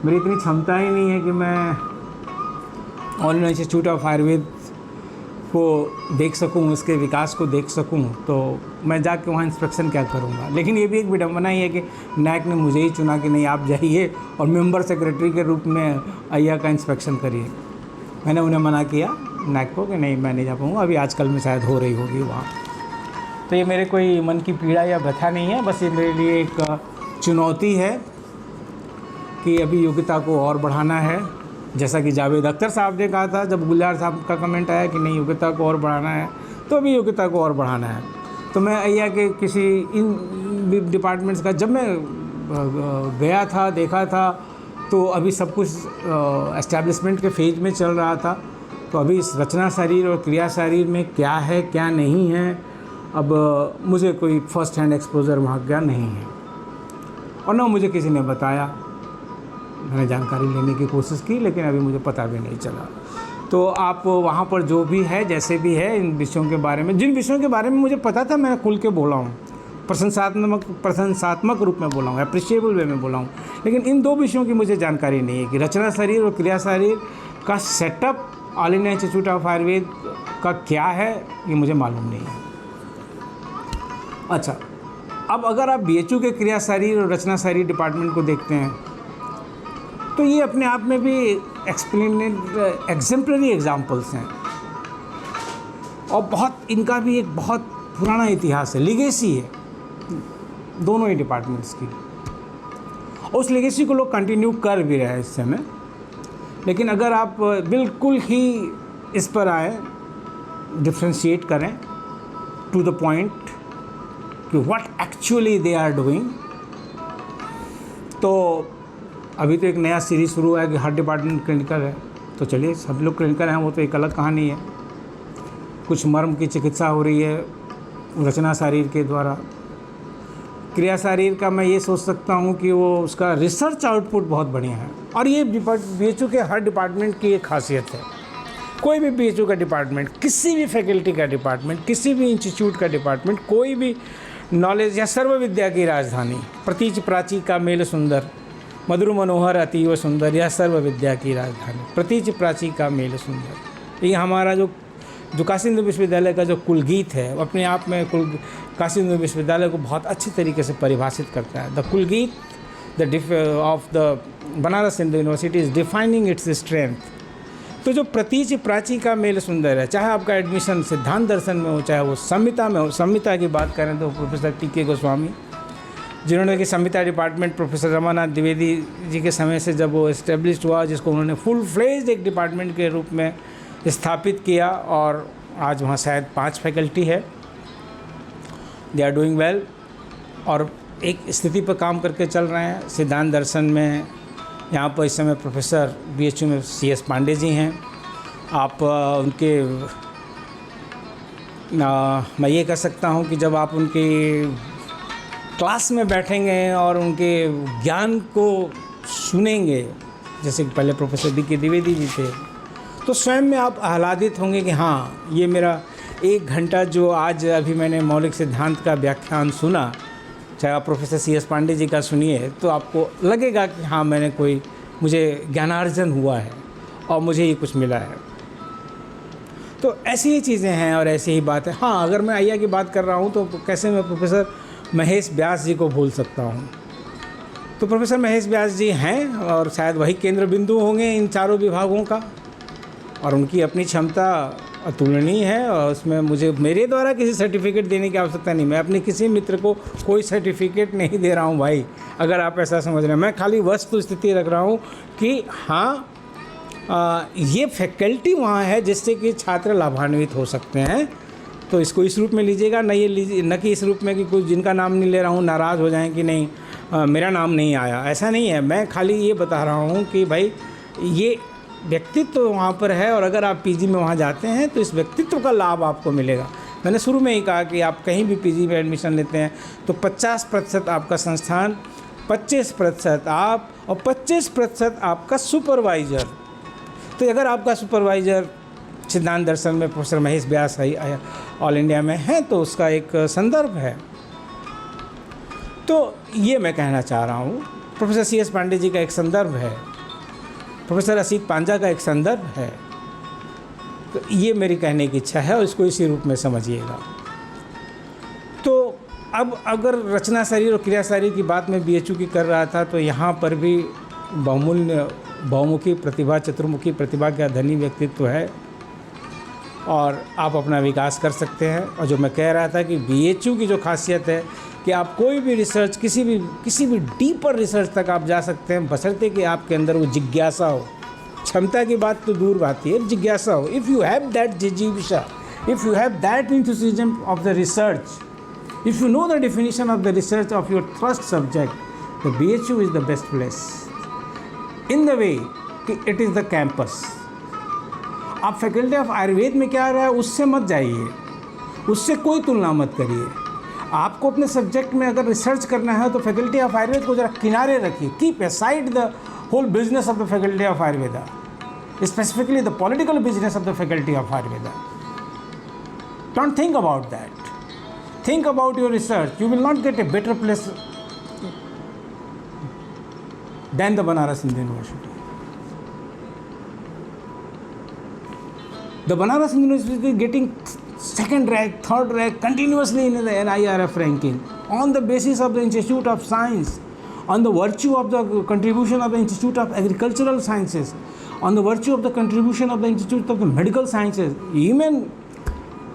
S1: मेरी इतनी क्षमता ही नहीं है कि मैं all India institute of Ayurveda को देख सकूं, उसके विकास को देख सकूं, तो मैं जाके वहाँ इंस्पेक्शन क्या करूँगा। लेकिन ये भी एक विडम्बना ही है कि नैक ने मुझे ही चुना कि नहीं आप जाइए और मेंबर सेक्रेटरी के रूप में आइया का इंस्पेक्शन करिए। मैंने उन्हें मना किया नैक को कि नहीं मैं नहीं जा पाऊँगा, अभी आजकल में शायद हो रही होगी वहाँ। तो ये मेरे कोई मन की पीड़ा या व्यथा नहीं है, बस ये मेरे लिए एक चुनौती है कि अभी योग्यता को और बढ़ाना है। जैसा कि जावेद अख्तर साहब ने कहा था, जब गुलजार साहब का कमेंट आया कि नहीं योग्यता को और बढ़ाना है, तो अभी योग्यता को और बढ़ाना है। तो मैं आइया के किसी इन डिपार्टमेंट्स का जब मैं गया था, देखा था, तो अभी सब कुछ एस्टैब्लिशमेंट के फेज में चल रहा था। तो अभी इस रचना शरीर और क्रिया शरीर में क्या है क्या नहीं है, अब मुझे कोई फर्स्ट हैंड एक्सपोजर वहाँ का नहीं है, और ना मुझे किसी ने बताया। मैंने जानकारी लेने की कोशिश की, लेकिन अभी मुझे पता भी नहीं चला। तो आप वहाँ पर जो भी है, जैसे भी है, इन विषयों के बारे में, जिन विषयों के बारे में मुझे पता था, मैं खुल के बोला हूँ, प्रशंसात्मक रूप में बोला हूँ, अप्रिशिएबल वे में बोला हूँ। लेकिन इन 2 विषयों की मुझे जानकारी नहीं है कि रचना शरीर और क्रिया शरीर का setup all India institute of Ayurveda का क्या है, ये मुझे मालूम नहीं है। अच्छा, अब अगर आप BHU के क्रिया शरीर और रचना शरीर डिपार्टमेंट को देखते हैं, तो ये अपने आप में भी एग्जेम्पलरी एग्जाम्पल्स हैं, और बहुत इनका भी एक बहुत पुराना इतिहास है, लीगेसी है दोनों ही डिपार्टमेंट्स की। उस लीगेसी को लोग कंटिन्यू कर भी रहे हैं इस समय। लेकिन अगर आप बिल्कुल ही इस पर आए, डिफ्रेंशिएट करें टू द पॉइंट कि what actually they are doing, तो अभी तो एक नया सीरीज़ शुरू है कि हर डिपार्टमेंट क्लिनिकल है, तो चलिए सब लोग क्लिनिकल हैं, वो तो एक अलग कहानी है। कुछ मर्म की चिकित्सा हो रही है रचना शरीर के द्वारा। क्रिया शरीर का मैं ये सोच सकता हूँ कि वो उसका रिसर्च आउटपुट बहुत बढ़िया है, और ये BHU के हर डिपार्टमेंट की एक खासियत है। कोई भी BHU का डिपार्टमेंट, किसी भी फैकल्टी का डिपार्टमेंट, किसी भी इंस्टीट्यूट का डिपार्टमेंट, कोई भी नॉलेज या सर्व विद्या की राजधानी, प्रतीच प्राची का मेल सुंदर, मधुर मनोहर अतीव सुंदर, यह सर्व विद्या की राजधानी, प्रतीच प्राची का मेल सुंदर। ये हमारा जो काशी हिंदू विश्वविद्यालय का जो कुलगीत है, वो अपने आप में काशी हिंदू विश्वविद्यालय को बहुत अच्छी तरीके से परिभाषित करता है। द कुलगीत of the Banaras Hindu university is defining its strength. तो जो प्रतीच प्राची का मेल सुंदर है, चाहे आपका एडमिशन सिद्धांत दर्शन में हो, चाहे वो संहिता में हो। संहिता की बात करें तो प्रोफेसर टी.के. गोस्वामी, जिन्होंने कि संहिता डिपार्टमेंट प्रोफेसर रमानाथ द्विवेदी जी के समय से जब वो इस्टेब्लिश हुआ, जिसको उन्होंने फुल फ्लेज्ड एक डिपार्टमेंट के रूप में स्थापित किया, और आज वहाँ शायद 5 फैकल्टी है। दे आर डूइंग वेल और एक स्थिति पर काम करके चल रहे हैं। सिद्धांत दर्शन में यहाँ पर इस समय प्रोफेसर BHU में CS पांडे जी हैं। आप उनके मैं ये कह सकता हूँ कि जब आप उनके क्लास में बैठेंगे और उनके ज्ञान को सुनेंगे, जैसे कि पहले प्रोफेसर D.K. द्विवेदी जी थे, तो स्वयं में आप आह्लादित होंगे कि हाँ, ये मेरा 1 घंटा जो आज अभी मैंने मौलिक सिद्धांत का व्याख्यान सुना, चाहे आप प्रोफेसर CS पांडे जी का सुनिए, तो आपको लगेगा कि हाँ, मुझे ज्ञानार्जन हुआ है और मुझे ये कुछ मिला है। तो ऐसी ही चीज़ें हैं और ऐसी ही बात है। हाँ, अगर मैं आइया की बात कर रहा हूँ तो कैसे मैं प्रोफेसर महेश व्यास जी को भूल सकता हूँ। तो प्रोफेसर महेश व्यास जी हैं और शायद वही केंद्र बिंदु होंगे इन चारों विभागों का, और उनकी अपनी क्षमता अतुलनीय है। और उसमें मुझे मेरे द्वारा किसी सर्टिफिकेट देने की आवश्यकता नहीं। मैं अपने किसी मित्र को कोई सर्टिफिकेट नहीं दे रहा हूँ भाई, अगर आप ऐसा समझ रहे हैं। मैं खाली वस्तु स्थिति रख रहा हूँ कि हाँ, ये फैकल्टी वहाँ है जिससे कि छात्र लाभान्वित हो सकते हैं। तो इसको इस रूप में लीजिएगा, न कि इस रूप में कि कुछ जिनका नाम नहीं ले रहा हूँ नाराज़ हो जाएं कि नहीं मेरा नाम नहीं आया। ऐसा नहीं है, मैं खाली ये बता रहा हूँ कि भाई ये व्यक्तित्व तो वहाँ पर है, और अगर आप PG में वहाँ जाते हैं तो इस व्यक्तित्व का लाभ आपको मिलेगा। मैंने शुरू में ही कहा कि आप कहीं भी PG में एडमिशन लेते हैं तो 50% आपका संस्थान, 25% आप, और 25% आपका सुपरवाइज़र। तो अगर आपका सुपरवाइज़र सिद्धांत दर्शन में प्रोफेसर महेश व्यास ऑल इंडिया में है तो उसका एक संदर्भ है। तो ये मैं कहना चाह रहा हूँ, प्रोफेसर CS पांडे जी का एक संदर्भ है, प्रोफेसर असीत पांजा का एक संदर्भ है। तो ये मेरी कहने की इच्छा है और इसको इसी रूप में समझिएगा। तो अब अगर रचना शरीर और क्रिया शरीर की बात मैं BHU की कर रहा था, तो यहाँ पर भी बहुमुखी प्रतिभा, चतुर्मुखी प्रतिभा का धनी व्यक्तित्व है और आप अपना विकास कर सकते हैं। और जो मैं कह रहा था कि BHU की जो खासियत है कि आप कोई भी रिसर्च, किसी भी डीपर रिसर्च तक आप जा सकते हैं, बशर्ते कि आपके अंदर वो जिज्ञासा हो। क्षमता की बात तो दूर बात है, जिज्ञासा हो। इफ़ यू हैव दैट जिज्ञासा, if you have that enthusiasm of the research, if you know the definition of the research of your thrust subject, the BHU is the best place in the way कि it is the campus। आप faculty of Ayurveda में क्या रहा है उससे मत जाइए, उससे कोई तुलना मत करिए। आपको अपने सब्जेक्ट में अगर रिसर्च करना है तो फैकल्टी ऑफ आयुर्वेद को जरा किनारे रखिए। Keep aside the whole business of the faculty of Ayurveda, specifically the political business of the faculty of Ayurveda. Don't think about that, think about your research. You will not get a better place then the Banaras Hindu university. The Banaras Hindu University is getting 2nd rank, 3rd rank continuously in the NIRF ranking on the basis of the Institute of Science, on the virtue of the contribution of the Institute of Agricultural Sciences, on the virtue of the contribution of the Institute of the Medical Sciences. Even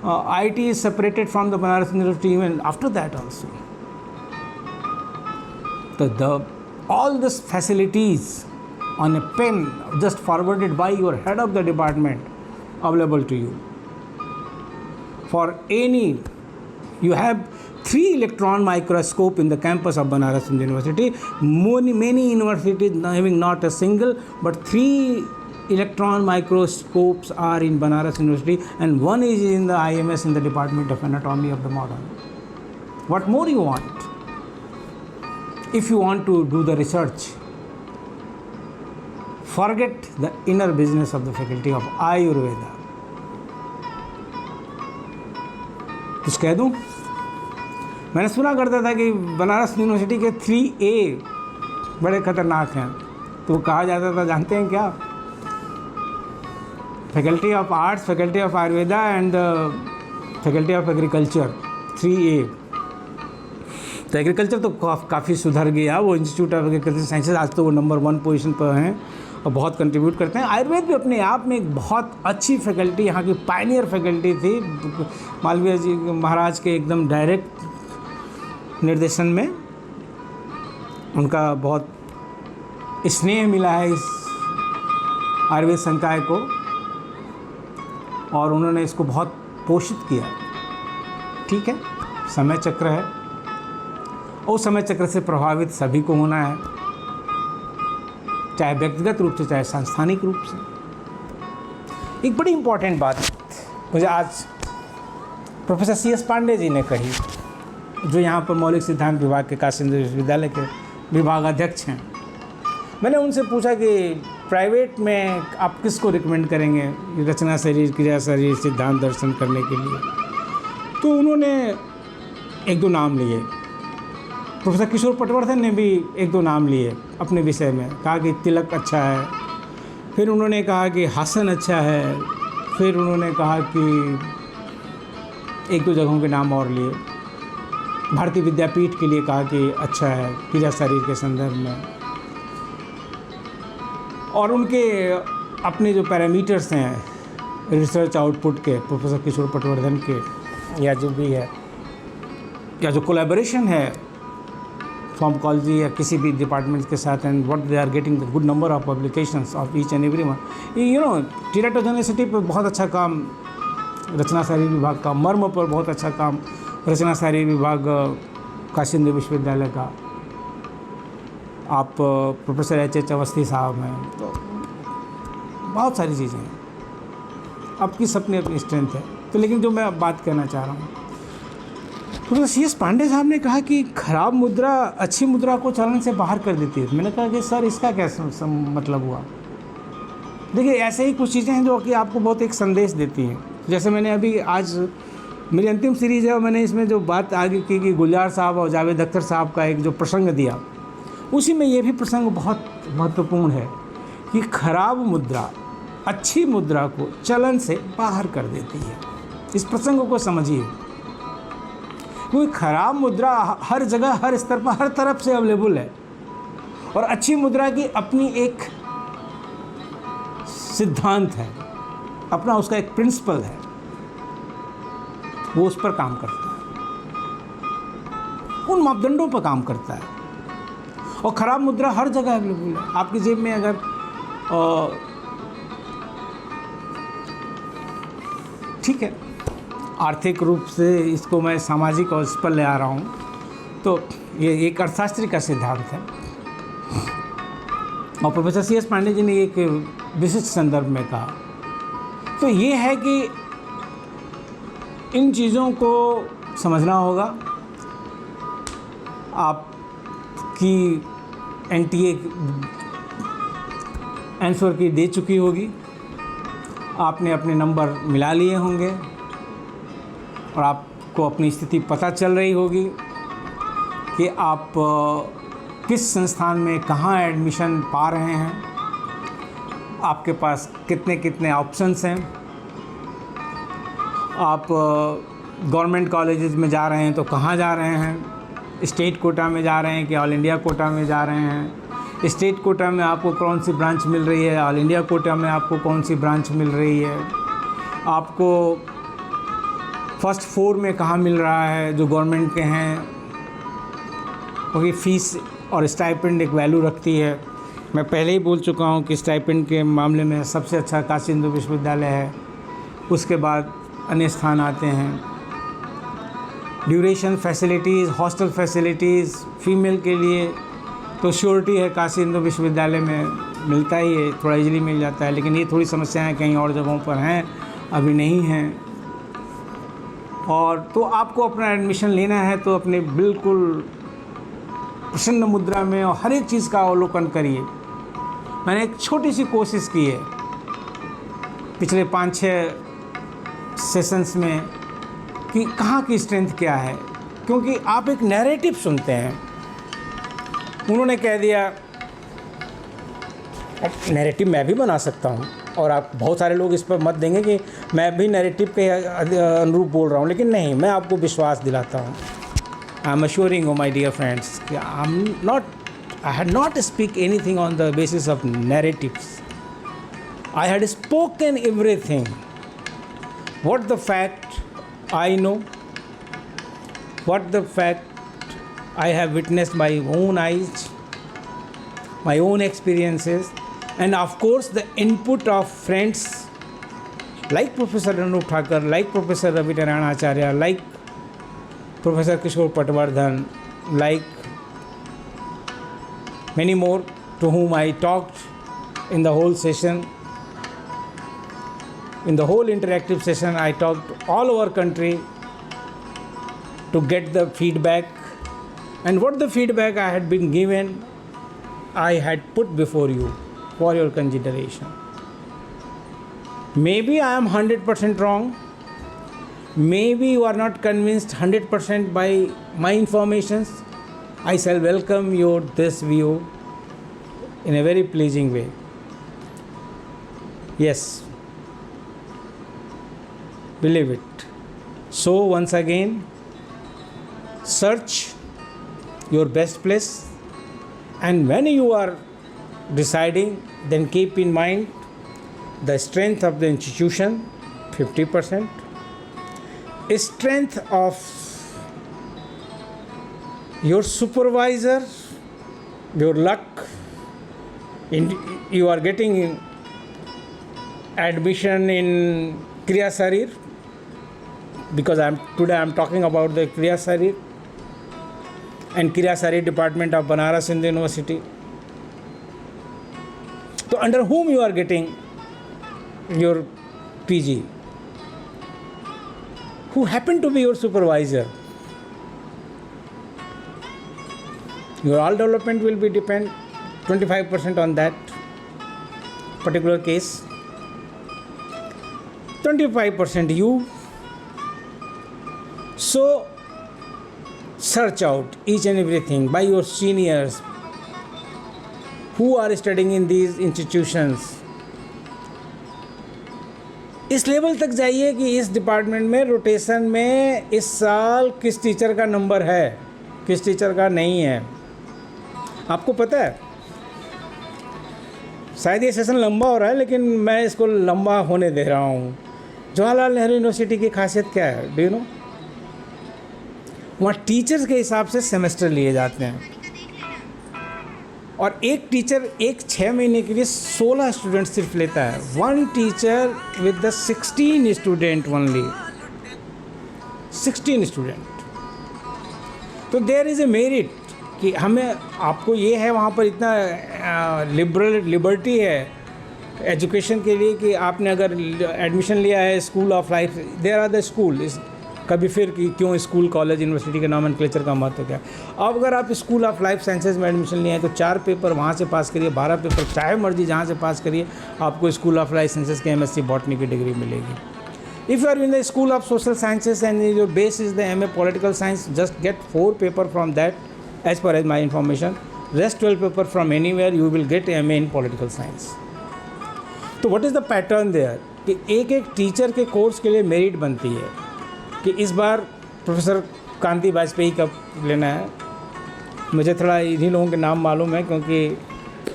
S1: IIT is separated from the Banaras University even after that also. So all these facilities on a pen just forwarded by your head of the department available to you. For any, you have 3 electron microscope in the campus of Banaras Hindu University. Many universities having not a single but 3 electron microscopes are in Banaras University, and 1 is in the IMS in the Department of Anatomy of the Modern. What more you want? If you want to do the research, forget the inner business of the faculty of Ayurveda. कुछ कह दूं? मैंने सुना करता था कि Banaras university के 3A बड़े खतरनाक हैं। तो कहा जाता था, जानते हैं क्या? Faculty of arts, faculty of Ayurveda and faculty of agriculture, 3A। तो एग्रीकल्चर तो काफ़ी सुधर गया, वो इंस्टीट्यूट ऑफ एग्रीकल्चर साइंसेज आज तो वो नंबर 1 पोजीशन पर हैं और बहुत कंट्रीब्यूट करते हैं। आयुर्वेद भी अपने आप में एक बहुत अच्छी फैकल्टी, यहाँ की पायनियर फैकल्टी थी। मालवीय जी महाराज के एकदम डायरेक्ट निर्देशन में उनका बहुत स्नेह मिला है इस आयुर्वेद संकाय को, और उन्होंने इसको बहुत पोषित किया। ठीक है, समय चक्र है और समय चक्र से प्रभावित सभी को होना है, चाहे व्यक्तिगत रूप से चाहे सांस्थानिक रूप से। एक बड़ी इम्पॉर्टेंट बात मुझे आज प्रोफेसर CS पांडे जी ने कही, जो यहाँ पर मौलिक सिद्धांत विभाग के काशी हिंदू विश्वविद्यालय के विभागाध्यक्ष हैं। मैंने उनसे पूछा कि प्राइवेट में आप किसको रिकमेंड करेंगे रचना शरीर, क्रिया शरीर, सिद्धांत दर्शन करने के लिए? तो उन्होंने 1-2 नाम लिए। प्रोफेसर किशोर पटवर्धन ने भी 1-2 नाम लिए अपने विषय में, कहा कि तिलक अच्छा है, फिर उन्होंने कहा कि हासन अच्छा है, फिर उन्होंने कहा कि 1-2 जगहों के नाम और लिए। भारतीय विद्यापीठ के लिए कहा कि अच्छा है क्रिया शरीर के संदर्भ में, और उनके अपने जो पैरामीटर्स हैं रिसर्च आउटपुट के, प्रोफेसर किशोर पटवर्धन के, या जो भी है, या जो कोलैबोरेशन है फार्माकोलॉजी या किसी भी डिपार्टमेंट के साथ, and what they are getting the good number of publications of each and every one. Teratogenicity पर बहुत अच्छा काम रचना शरीर विभाग का, मर्म पर बहुत अच्छा काम रचना शरीर विभाग काशी हिंदू विश्वविद्यालय का। आप प्रोफेसर H अवस्थी साहब हैं, तो बहुत सारी चीज़ें हैं, आपकी सबने अपनी स्ट्रेंथ है। तो लेकिन जो मैं बात कहना चाह रहा हूँ, प्रोफेसर CS पांडे साहब ने कहा कि खराब मुद्रा अच्छी मुद्रा को चलन से बाहर कर देती है। मैंने कहा कि सर इसका क्या मतलब हुआ? देखिए, ऐसे ही कुछ चीज़ें हैं जो कि आपको बहुत एक संदेश देती हैं। जैसे मैंने अभी आज मेरी अंतिम सीरीज़ है और मैंने इसमें जो बात आगे की कि गुलजार साहब और जावेद अख्तर साहब का एक जो प्रसंग दिया, उसी में ये भी प्रसंग बहुत महत्वपूर्ण है कि खराब मुद्रा अच्छी मुद्रा को चलन से बाहर कर देती है। इस प्रसंग को समझिए, क्योंकि खराब मुद्रा हर जगह, हर स्तर पर, हर तरफ से अवेलेबल है, और अच्छी मुद्रा की अपनी एक सिद्धांत है, अपना उसका एक प्रिंसिपल है, वो उस पर काम करता है, उन मापदंडों पर काम करता है। और ख़राब मुद्रा हर जगह अवेलेबल है। आपकी जेब में अगर ठीक है, आर्थिक रूप से इसको मैं सामाजिक और इस पर ले आ रहा हूँ, तो ये एक अर्थशास्त्री का सिद्धांत है। और प्रोफेसर CS पांडे जी ने एक विशिष्ट संदर्भ में कहा, तो ये है कि इन चीज़ों को समझना होगा। आपकी NTA आंसर की दे चुकी होगी, आपने अपने नंबर मिला लिए होंगे और आपको अपनी स्थिति पता चल रही होगी कि आप किस संस्थान में कहाँ एडमिशन पा रहे हैं, आपके पास कितने कितने ऑप्शंस हैं। आप गवर्नमेंट कॉलेजेस में जा रहे हैं तो कहाँ जा रहे हैं, स्टेट कोटा में जा रहे हैं कि ऑल इंडिया कोटा में जा रहे हैं, स्टेट कोटा में आपको कौन सी ब्रांच मिल रही है, ऑल इंडिया कोटा में आपको कौन सी ब्रांच मिल रही है, आपको फर्स्ट 4 में कहाँ मिल रहा है जो गवर्नमेंट के हैं, क्योंकि फ़ीस और स्टाइपेंड एक वैल्यू रखती है। मैं पहले ही बोल चुका हूँ कि स्टाइपेंड के मामले में सबसे अच्छा काशी हिंदू विश्वविद्यालय है, उसके बाद अन्य स्थान आते हैं। Duration facilities, hostel facilities female के लिए तो श्योरिटी है, काशी हिंदू विश्वविद्यालय में मिलता ही है, थोड़ा इजीली मिल जाता है। लेकिन ये थोड़ी समस्याएं कहीं और जगहों पर हैं, अभी नहीं हैं। और तो आपको अपना एडमिशन लेना है तो अपने बिल्कुल प्रसन्न मुद्रा में और हर एक चीज़ का अवलोकन करिए। मैंने एक छोटी सी कोशिश की है पिछले 5-6 सेशंस में कि कहाँ की स्ट्रेंथ क्या है, क्योंकि आप एक नैरेटिव सुनते हैं। उन्होंने कह दिया नैरेटिव मैं भी बना सकता हूँ, और आप बहुत सारे लोग इस पर मत देंगे कि मैं भी नैरेटिव के अनुरूप बोल रहा हूँ, लेकिन नहीं, मैं आपको विश्वास दिलाता हूँ. I am assuring you my dear friends कि I had not speak anything on the basis of narratives. I had spoken everything. What the fact I know, what the fact I have witnessed my own eyes, my own experiences, and of course the input of friends like Professor Anup Thakur, like Professor Ravi Narayana Acharya, like Professor Kishore Patwardhan, like many more to whom I talked in the whole session. In the whole interactive session, I talked all over country to get the feedback. And what the feedback I had been given, I had put before you for your consideration. Maybe I am 100% wrong. Maybe you are not convinced 100% by my informations. I shall welcome your this view in a very pleasing way. Yes, believe it. So once again, search your best place, and when you are deciding, then keep in mind the strength of the institution 50%, strength of your supervisor, your luck. You are getting admission in Kriya Sarir, because today I am talking about the Kriya Sarir and Kriya Sarir department of Banaras Hindu University. So under whom you are getting your PG? Who happen to be your supervisor? Your all development will be depend 25% on that particular case, 25% you. So search out each and everything by your seniors who are studying in these institutions. इस level तक जाइए कि इस department में rotation में इस साल किस टीचर का नंबर है, किस टीचर का नहीं है. आपको पता है, शायद ये सेशन लंबा हो रहा है, लेकिन मैं इसको लंबा होने दे रहा हूँ. जवाहरलाल नेहरू यूनिवर्सिटी की खासियत क्या है, डू यू नो? वहाँ टीचर्स के हिसाब से सेमेस्टर लिए जाते हैं, और एक टीचर 6 महीने के लिए 16 स्टूडेंट सिर्फ लेता है. One teacher with the 16 student only, 16 student. तो देयर इज़ ए मेरिट कि हमें, आपको ये है वहाँ पर इतना लिबर्टी है एजुकेशन के लिए कि आपने अगर एडमिशन लिया है school of life, there are the school. कभी फिर कि क्यों स्कूल कॉलेज यूनिवर्सिटी के नॉमेनक्लेचर का महत्व क्या. अब अगर आप स्कूल ऑफ लाइफ साइंसेज में एडमिशन लिए हैं तो 4 पेपर वहाँ से पास करिए, 12 पेपर चाहे मर्जी जहाँ से पास करिए, आपको स्कूल ऑफ लाइफ साइंसेज के MSc बॉटनी की डिग्री मिलेगी. If you are in the school of social sciences and your base is the MA political science, just get 4 paper from that as per as my information. Rest 12 paper from anywhere you will get MA in political science. तो what is the pattern there कि एक teacher के course के लिए merit बनती है कि इस बार प्रोफेसर कांति वाजपेयी का लेना है. मुझे थोड़ा इन्हीं लोगों के नाम मालूम है क्योंकि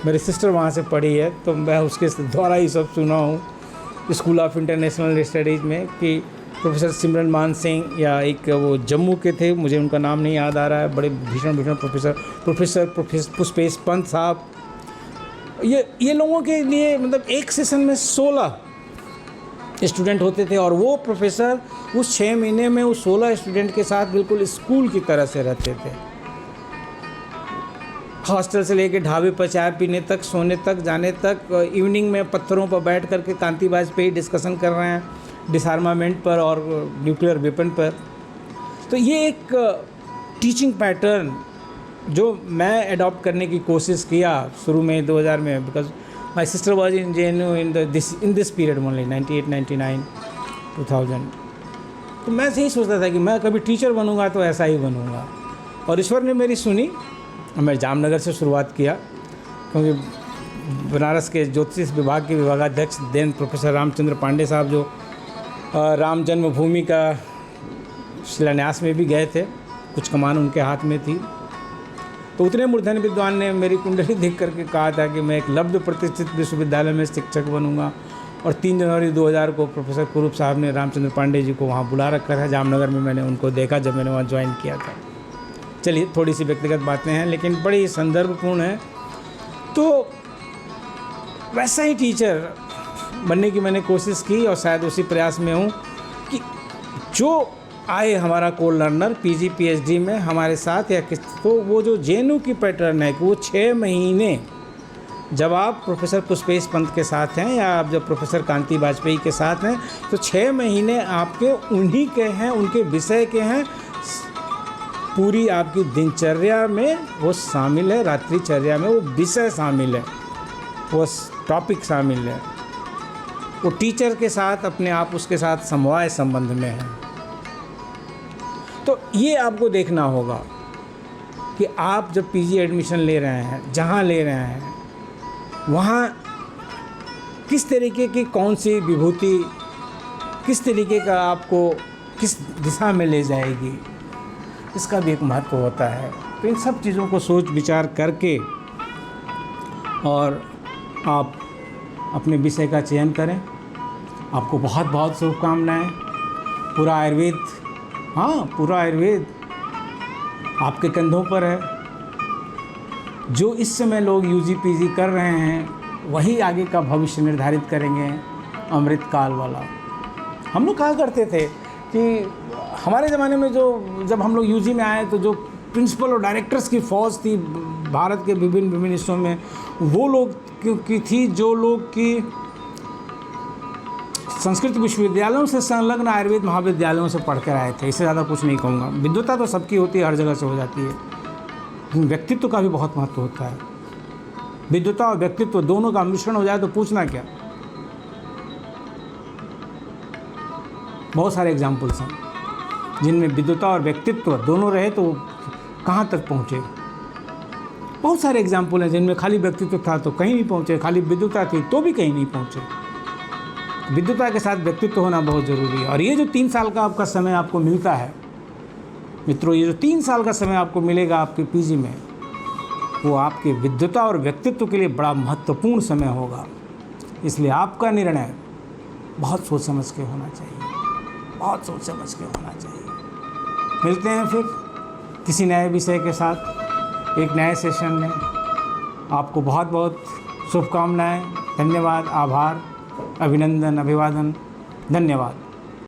S1: मेरी सिस्टर वहाँ से पढ़ी है, तो मैं उसके द्वारा ही सब सुना हूँ स्कूल ऑफ इंटरनेशनल स्टडीज़ में कि प्रोफेसर सिमरन मान सिंह, या एक वो जम्मू के थे, मुझे उनका नाम नहीं याद आ रहा है, बड़े भीषण प्रोफेसर पुष्पेश पंत साहब. ये लोगों के लिए मतलब एक सेशन में 16 स्टूडेंट होते थे, और वो प्रोफेसर उस 6 महीने में उस 16 स्टूडेंट के साथ बिल्कुल स्कूल की तरह से रहते थे. हॉस्टल से लेके ढाबे पर चाय पीने तक, सोने तक, जाने तक, इवनिंग में पत्थरों पर बैठ करके कांति वाजपेयी डिस्कशन कर रहे हैं डिसआर्मामेंट पर और न्यूक्लियर वेपन पर. तो ये एक टीचिंग पैटर्न जो मैं अडॉप्ट करने की कोशिश किया शुरू में 2000 में, because my sister was in JNU in this period only 98, 99, 2000. तो मैं यही सोचता था कि मैं कभी टीचर बनूंगा तो ऐसा ही बनूंगा, और ईश्वर ने मेरी सुनी. मैं जामनगर से शुरुआत किया क्योंकि बनारस के ज्योतिष विभाग के विभागाध्यक्ष देन प्रोफेसर रामचंद्र पांडे साहब, जो राम जन्मभूमि का शिलान्यास में भी गए थे, कुछ कमान उनके हाथ में थी। तो उतने मूर्धन्य विद्वान ने मेरी कुंडली देख करके कहा था कि मैं एक लब्ध प्रतिष्ठित विश्वविद्यालय में शिक्षक बनूंगा। और 3 जनवरी 2000 को प्रोफेसर कुरूप साहब ने रामचंद्र पांडे जी को वहाँ बुला रखा था जामनगर में। मैंने उनको देखा जब मैंने वहाँ ज्वाइन किया था। चलिए, थोड़ी सी व्यक्तिगत बातें हैं लेकिन बड़ी संदर्भपूर्ण है। तो वैसा ही टीचर बनने की मैंने कोशिश की और शायद उसी प्रयास में हूँ कि जो आए हमारा को लर्नर पीजी पीएचडी में हमारे साथ या किस, तो वो जो जेएनयू की पैटर्न है कि वो 6 महीने, जब आप प्रोफेसर पुष्पेश पंत के साथ हैं या आप जब प्रोफेसर कांति वाजपेयी के साथ हैं, तो 6 महीने आपके उन्हीं के हैं, उनके विषय के हैं। पूरी आपकी दिनचर्या में वो शामिल है, रात्रिचर्या में वो विषय शामिल है, वो टॉपिक शामिल है। वो टीचर के साथ अपने आप उसके साथ समवाय संबंध में है। तो ये आपको देखना होगा कि आप जब पीजी एडमिशन ले रहे हैं, जहाँ ले रहे हैं, वहाँ किस तरीके की कौन सी विभूति किस तरीके का आपको किस दिशा में ले जाएगी, इसका भी एक महत्व होता है। तो इन सब चीज़ों को सोच विचार करके और आप अपने विषय का चयन करें। आपको बहुत बहुत शुभकामनाएं। पूरा आयुर्वेद, हाँ, पूरा आयुर्वेद आपके कंधों पर है। जो इस समय लोग यूजी पीजी कर रहे हैं वही आगे का भविष्य निर्धारित करेंगे, अमृत काल वाला। हम लोग कहा करते थे कि हमारे ज़माने में जब हम लोग यूजी में आए तो जो प्रिंसिपल और डायरेक्टर्स की फ़ौज थी भारत के विभिन्न हिस्सों में, वो लोग की थी जो लोग की संस्कृत विश्वविद्यालयों से संलग्न आयुर्वेद महाविद्यालयों से पढ़ कर आए थे। इससे ज़्यादा कुछ नहीं कहूँगा। विद्वता तो सबकी होती है, हर जगह से हो जाती है। व्यक्तित्व का भी बहुत महत्व होता है। विद्वता और व्यक्तित्व दोनों का मिश्रण हो जाए तो पूछना क्या। बहुत सारे एग्जाम्पल्स हैं जिनमें विद्वता और व्यक्तित्व दोनों रहे तो कहाँ तक पहुँचे। बहुत सारे एग्जाम्पल हैं जिनमें खाली व्यक्तित्व था तो कहीं नहीं पहुँचे, खाली विद्वता थी तो भी कहीं नहीं पहुँचे। विद्वता के साथ व्यक्तित्व होना बहुत ज़रूरी है। और ये जो 3 साल का आपका समय आपको मिलता है मित्रों, ये जो 3 साल का समय आपको मिलेगा आपके पीजी में, वो आपके विद्वता और व्यक्तित्व के लिए बड़ा महत्वपूर्ण समय होगा। इसलिए आपका निर्णय बहुत सोच समझ के होना चाहिए, बहुत सोच समझ के होना चाहिए। मिलते हैं फिर किसी नए विषय के साथ एक नए सेशन में। आपको बहुत बहुत शुभकामनाएं। धन्यवाद, आभार, अभिनंदन, अभिवादन, धन्यवाद।